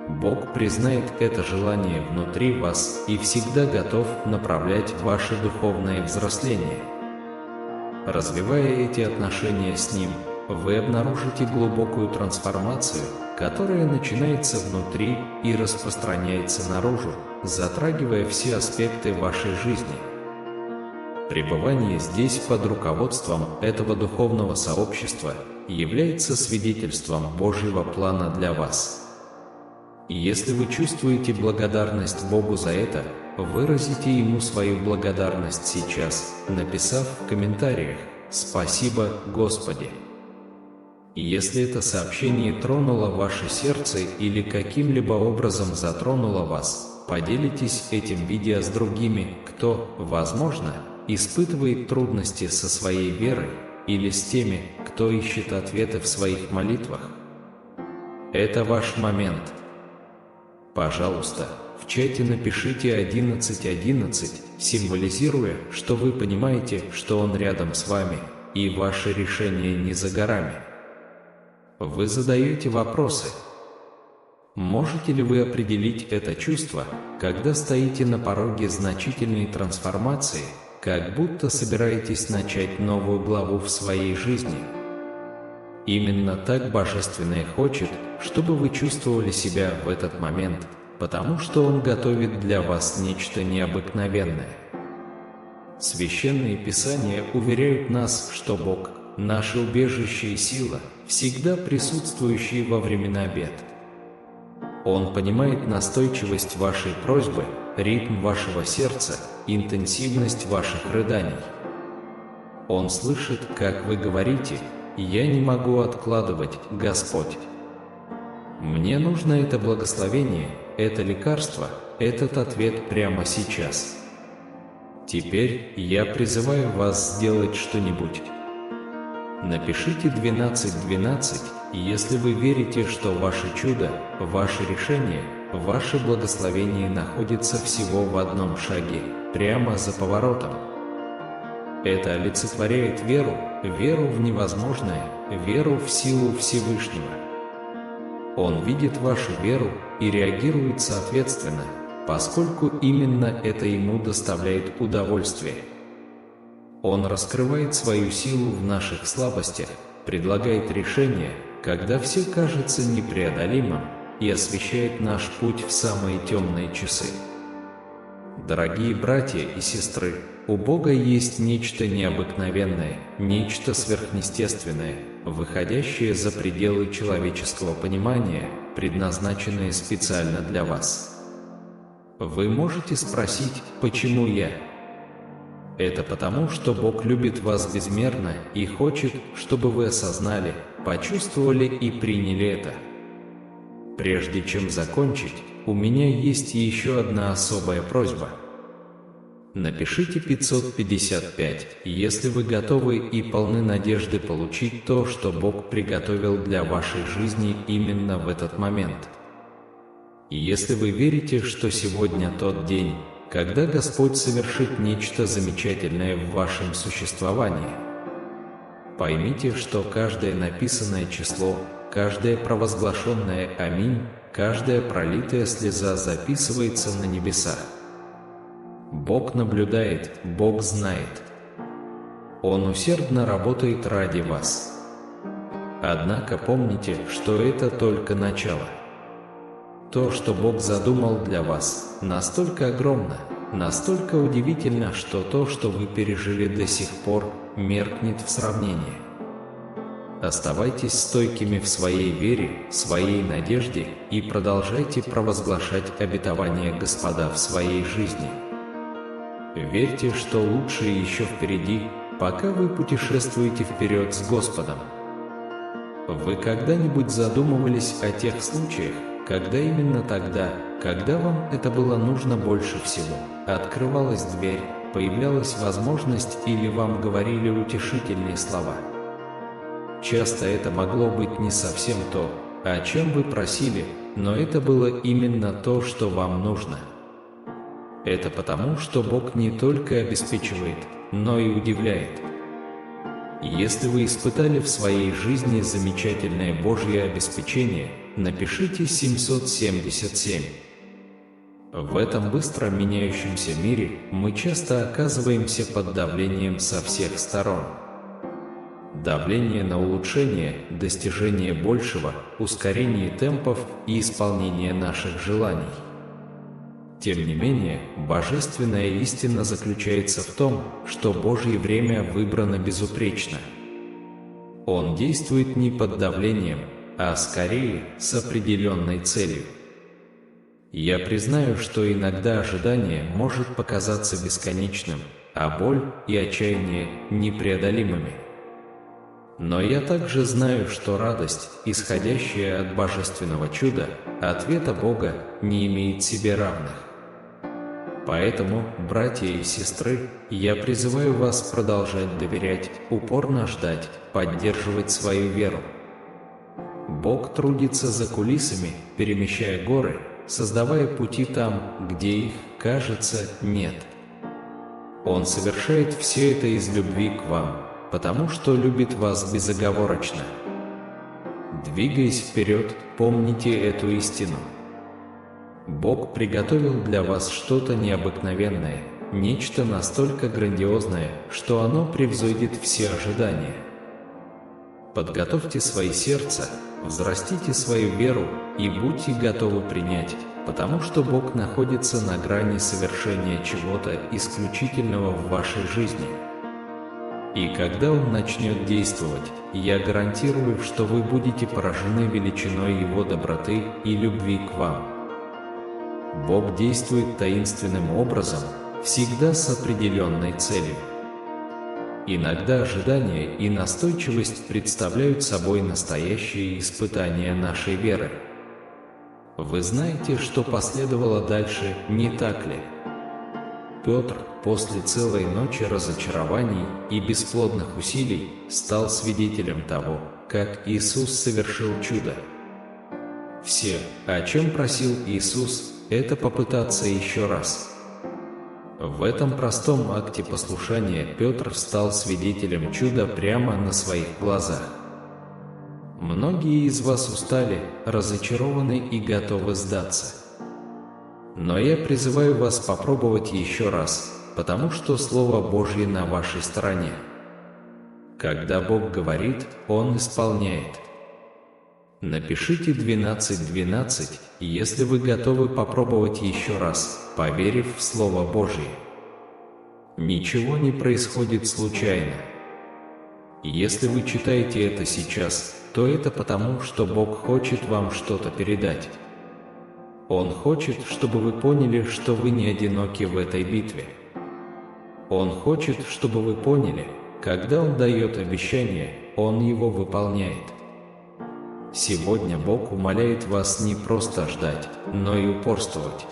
Бог признает это желание внутри вас и всегда готов направлять ваше духовное взросление. Развивая эти отношения с Ним, вы обнаружите глубокую трансформацию, которая начинается внутри и распространяется наружу, затрагивая все аспекты вашей жизни. Пребывание здесь под руководством этого духовного сообщества является свидетельством Божьего плана для вас. И если вы чувствуете благодарность Богу за это, выразите Ему свою благодарность сейчас, написав в комментариях «Спасибо, Господи». И если это сообщение тронуло ваше сердце или каким-либо образом затронуло вас, поделитесь этим видео с другими, кто, возможно, испытывает трудности со своей верой, или с теми, кто ищет ответы в своих молитвах. Это ваш момент. Пожалуйста, в чате напишите 1111, символизируя, что вы понимаете, что Он рядом с вами, и ваше решение не за горами. Вы задаете вопросы. Можете ли вы определить это чувство, когда стоите на пороге значительной трансформации, как будто собираетесь начать новую главу в своей жизни? Именно так Божественное хочет, чтобы вы чувствовали себя в этот момент, потому что Он готовит для вас нечто необыкновенное. Священные Писания уверяют нас, что Бог – наше убежище и сила, всегда присутствующие во времена бед. Он понимает настойчивость вашей просьбы, ритм вашего сердца, интенсивность ваших рыданий. Он слышит, как вы говорите: «Я не могу откладывать, Господь. Мне нужно это благословение, это лекарство, этот ответ прямо сейчас. Теперь я призываю вас сделать что-нибудь». Напишите 1212, если вы верите, что ваше чудо, ваше решение, ваше благословение находится всего в одном шаге, прямо за поворотом. Это олицетворяет веру, веру в невозможное, веру в силу Всевышнего. Он видит вашу веру и реагирует соответственно, поскольку именно это ему доставляет удовольствие. Он раскрывает свою силу в наших слабостях, предлагает решение, когда все кажется непреодолимым, и освещает наш путь в самые темные часы. Дорогие братья и сестры, у Бога есть нечто необыкновенное, нечто сверхъестественное, выходящее за пределы человеческого понимания, предназначенное специально для вас. Вы можете спросить, почему я? Это потому, что Бог любит вас безмерно и хочет, чтобы вы осознали, почувствовали и приняли это. Прежде чем закончить, у меня есть еще одна особая просьба. Напишите 555, если вы готовы и полны надежды получить то, что Бог приготовил для вашей жизни именно в этот момент. И если вы верите, что сегодня тот день, когда Господь совершит нечто замечательное в вашем существовании, поймите, что каждое написанное число, каждое провозглашенное «Аминь», каждая пролитая слеза записывается на небесах. Бог наблюдает, Бог знает. Он усердно работает ради вас. Однако помните, что это только начало. То, что Бог задумал для вас, настолько огромно, настолько удивительно, что то, что вы пережили до сих пор, меркнет в сравнении. Оставайтесь стойкими в своей вере, своей надежде и продолжайте провозглашать обетования Господа в своей жизни. Верьте, что лучшее еще впереди, пока вы путешествуете вперед с Господом. Вы когда-нибудь задумывались о тех случаях, когда именно тогда, когда вам это было нужно больше всего, открывалась дверь, появлялась возможность или вам говорили утешительные слова? Часто это могло быть не совсем то, о чем вы просили, но это было именно то, что вам нужно. Это потому, что Бог не только обеспечивает, но и удивляет. Если вы испытали в своей жизни замечательное Божье обеспечение, напишите 777. В этом быстро меняющемся мире мы часто оказываемся под давлением со всех сторон. Давление на улучшение, достижение большего, ускорение темпов и исполнение наших желаний. Тем не менее, божественная истина заключается в том, что Божье время выбрано безупречно. Он действует не под давлением, а скорее с определенной целью. Я признаю, что иногда ожидание может показаться бесконечным, а боль и отчаяние непреодолимыми. Но я также знаю, что радость, исходящая от божественного чуда, ответа Бога, не имеет себе равных. Поэтому, братья и сестры, я призываю вас продолжать доверять, упорно ждать, поддерживать свою веру. Бог трудится за кулисами, перемещая горы, создавая пути там, где их, кажется, нет. Он совершает все это из любви к вам, потому что любит вас безоговорочно. Двигаясь вперед, помните эту истину. Бог приготовил для вас что-то необыкновенное, нечто настолько грандиозное, что оно превзойдет все ожидания. Подготовьте свои сердца, взрастите свою веру и будьте готовы принять, потому что Бог находится на грани совершения чего-то исключительного в вашей жизни. И когда Он начнет действовать, я гарантирую, что вы будете поражены величиной Его доброты и любви к вам. Бог действует таинственным образом, всегда с определенной целью. Иногда ожидание и настойчивость представляют собой настоящие испытания нашей веры. Вы знаете, что последовало дальше, не так ли? Петр, после целой ночи разочарований и бесплодных усилий, стал свидетелем того, как Иисус совершил чудо. Все, о чем просил Иисус, это попытаться еще раз. В этом простом акте послушания Петр стал свидетелем чуда прямо на своих глазах. Многие из вас устали, разочарованы и готовы сдаться. Но я призываю вас попробовать еще раз, потому что Слово Божье на вашей стороне. Когда Бог говорит, Он исполняет. Напишите 12:12, если вы готовы попробовать еще раз, поверив в Слово Божье. Ничего не происходит случайно. Если вы читаете это сейчас, то это потому, что Бог хочет вам что-то передать. Он хочет, чтобы вы поняли, что вы не одиноки в этой битве. Он хочет, чтобы вы поняли, когда Он дает обещание, Он его выполняет. Сегодня Бог умоляет вас не просто ждать, но и упорствовать.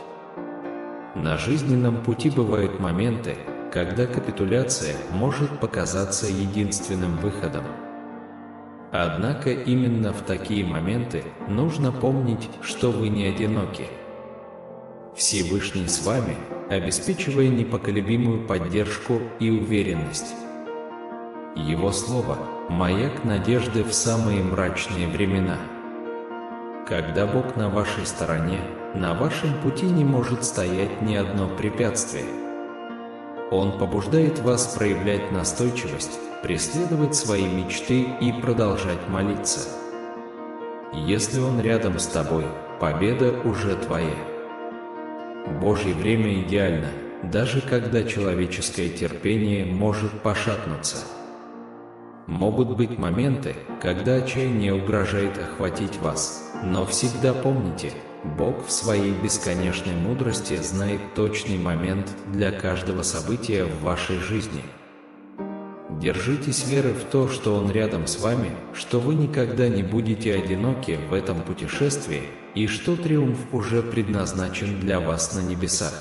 На жизненном пути бывают моменты, когда капитуляция может показаться единственным выходом. Однако именно в такие моменты нужно помнить, что вы не одиноки. Всевышний с вами, обеспечивая непоколебимую поддержку и уверенность. Его Слово – маяк надежды в самые мрачные времена. Когда Бог на вашей стороне, на вашем пути не может стоять ни одно препятствие. Он побуждает вас проявлять настойчивость, преследовать свои мечты и продолжать молиться. Если Он рядом с тобой, победа уже твоя. Божье время идеально, даже когда человеческое терпение может пошатнуться. Могут быть моменты, когда отчаяние угрожает охватить вас, но всегда помните, Бог в своей бесконечной мудрости знает точный момент для каждого события в вашей жизни. Держитесь веры в то, что Он рядом с вами, что вы никогда не будете одиноки в этом путешествии и что триумф уже предназначен для вас на небесах.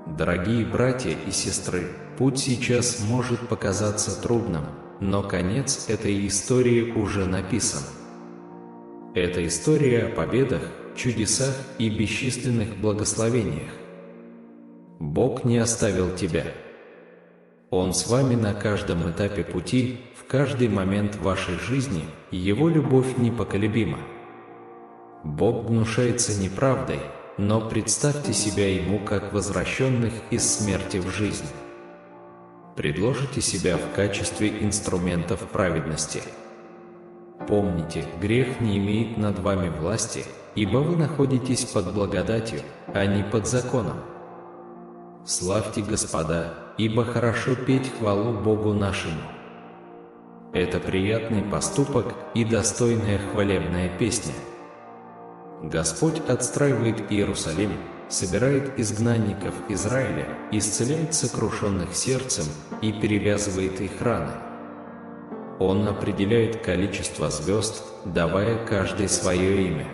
Дорогие братья и сестры, путь сейчас может показаться трудным, но конец этой истории уже написан. Это история о победах, чудесах и бесчисленных благословениях. Бог не оставил тебя. Он с вами на каждом этапе пути, в каждый момент вашей жизни, Его любовь непоколебима. Бог гнушается неправдой, но представьте себя Ему как возвращенных из смерти в жизнь. Предложите себя в качестве инструментов праведности. Помните, грех не имеет над вами власти, ибо вы находитесь под благодатью, а не под законом. Славьте Господа, ибо хорошо петь хвалу Богу нашему. Это приятный поступок и достойная хвалебная песня. Господь отстраивает Иерусалим, собирает изгнанников Израиля, исцеляет сокрушенных сердцем и перевязывает их раны. Он определяет количество звезд, давая каждой свое имя.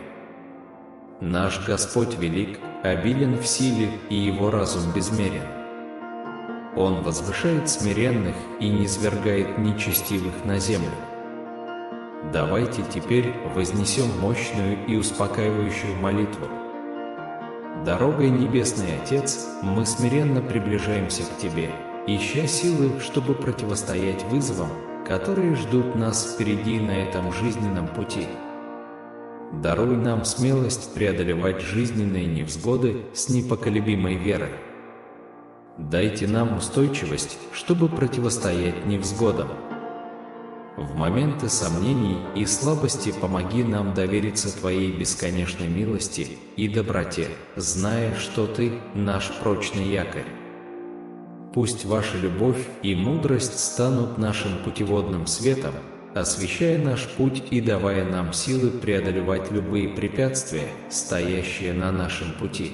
Наш Господь велик, обилен в силе, и Его разум безмерен. Он возвышает смиренных и низвергает нечестивых на землю. Давайте теперь вознесем мощную и успокаивающую молитву. Дорогой Небесный Отец, мы смиренно приближаемся к Тебе, ища силы, чтобы противостоять вызовам, которые ждут нас впереди на этом жизненном пути. Даруй нам смелость преодолевать жизненные невзгоды с непоколебимой верой. Дайте нам устойчивость, чтобы противостоять невзгодам. В моменты сомнений и слабости помоги нам довериться Твоей бесконечной милости и доброте, зная, что Ты – наш прочный якорь. Пусть Ваша любовь и мудрость станут нашим путеводным светом, освещая наш путь и давая нам силы преодолевать любые препятствия, стоящие на нашем пути.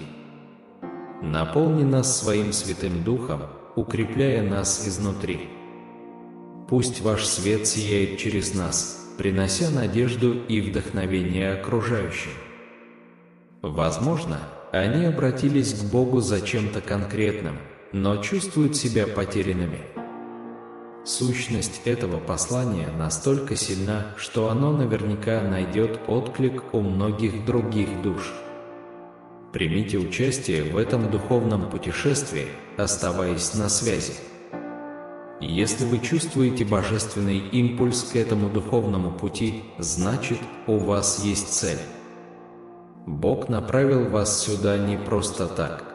Наполни нас Своим Святым Духом, укрепляя нас изнутри. Пусть Ваш свет сияет через нас, принося надежду и вдохновение окружающим. Возможно, они обратились к Богу за чем-то конкретным, но чувствуют себя потерянными. Сущность этого послания настолько сильна, что оно наверняка найдет отклик у многих других душ. Примите участие в этом духовном путешествии, оставаясь на связи. Если вы чувствуете божественный импульс к этому духовному пути, значит, у вас есть цель. Бог направил вас сюда не просто так.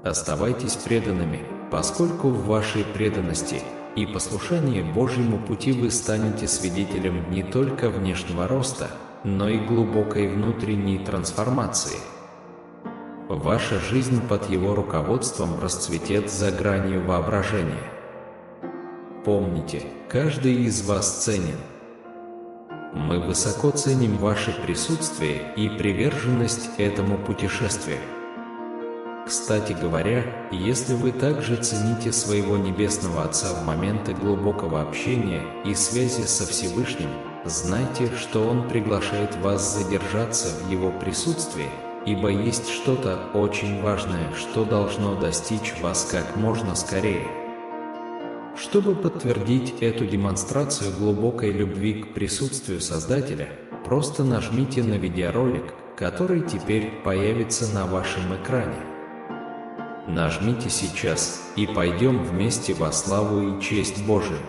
Оставайтесь преданными, поскольку в вашей преданности и послушании Божьему пути вы станете свидетелем не только внешнего роста, но и глубокой внутренней трансформации. Ваша жизнь под Его руководством расцветет за гранью воображения. Помните, каждый из вас ценен. Мы высоко ценим ваше присутствие и приверженность этому путешествию. Кстати говоря, если вы также цените своего Небесного Отца в моменты глубокого общения и связи со Всевышним, знайте, что Он приглашает вас задержаться в Его присутствии, ибо есть что-то очень важное, что должно достичь вас как можно скорее. Чтобы подтвердить эту демонстрацию глубокой любви к присутствию Создателя, просто нажмите на видеоролик, который теперь появится на вашем экране. Нажмите сейчас, и пойдем вместе во славу и честь Божию.